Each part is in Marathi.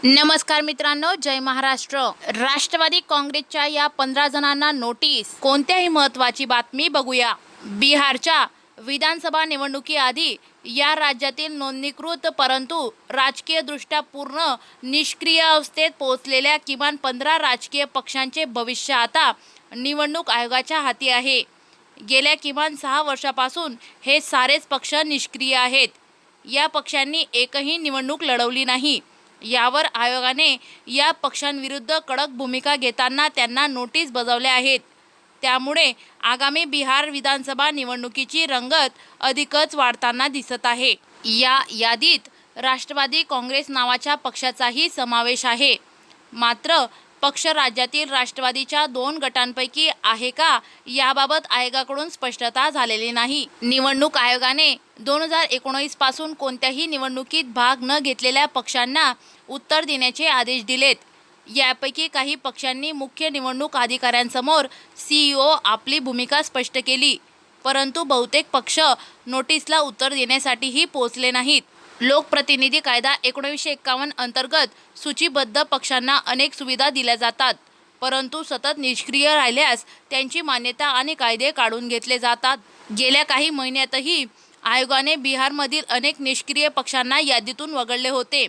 नमस्कार मित्रांनो, जय महाराष्ट्र। राष्ट्रवादी काँग्रेसच्या या 15 जणांना नोटीस। कोणत्याही महत्त्वाची बातमी बघूया। बिहारच्या विधानसभा निवडणुकीआधी या राज्यातील नोंदणीकृत परंतु राजकीयदृष्ट्या पूर्ण निष्क्रिय अवस्थेत पोहोचलेल्या किमान 15 राजकीय पक्षांचे भविष्य आता निवडणूक आयोगाच्या हाती आहे। गेल्या किमान 6 वर्षापासून हे सारेच पक्ष निष्क्रिय आहेत। या पक्षांनी एकही निवडणूक लढवली नाही। यावर आयोगाने या पक्षांविरुद्ध कडक भूमिका घेताना त्यांना नोटीस बजावल्या आहेत। त्यामुळे आगामी बिहार विधानसभा निवडणुकीची रंगत अधिकच वाढताना दिसत आहे। या यादीत राष्ट्रवादी काँग्रेस नावाच्या पक्षाचाही समावेश आहे। मात्र पक्ष राज्यातील राष्ट्रवादीच्या 2 गटांपैकी आहे का, याबाबत आयोगाकडून स्पष्टता झालेली नाही। निवडणूक आयोगाने 2019 पासून कोणत्याही निवडणुकीत भाग न घेतलेल्या पक्षांना उत्तर देण्याचे आदेश दिलेत। यापैकी काही पक्षांनी मुख्य निवडणूक अधिकाऱ्यांसमोर CEO आपली भूमिका स्पष्ट केली, परंतु बहुतेक पक्ष नोटीसला उत्तर देण्यासाठीही पोहोचले नाहीत। लोकप्रतिनिधी कायदा 1951 अंतर्गत सूचीबद्ध पक्षांना अनेक सुविधा दिल्या जातात, परंतु सतत निष्क्रिय राहिल्यास त्यांची मान्यता आणि कायदे काढून घेतले जातात। गेल्या काही महिन्यातही आयोगाने बिहारमधील अनेक निष्क्रिय पक्षांना यादीतून वगळले होते।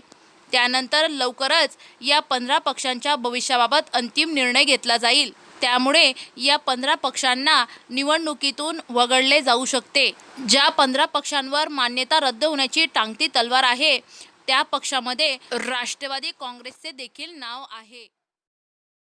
त्यानंतर लवकरच या 15 पक्षांच्या भविष्याबाबत अंतिम निर्णय घेतला जाईल। त्यामुळे या 15 पक्षांना निवडणुकीतून वगळले जाऊ शकते। ज्या 15 पक्षांवर मान्यता रद्द होण्याची टांगती तलवार आहे, त्या पक्षामध्ये राष्ट्रवादी काँग्रेसचे देखील नाव आहे।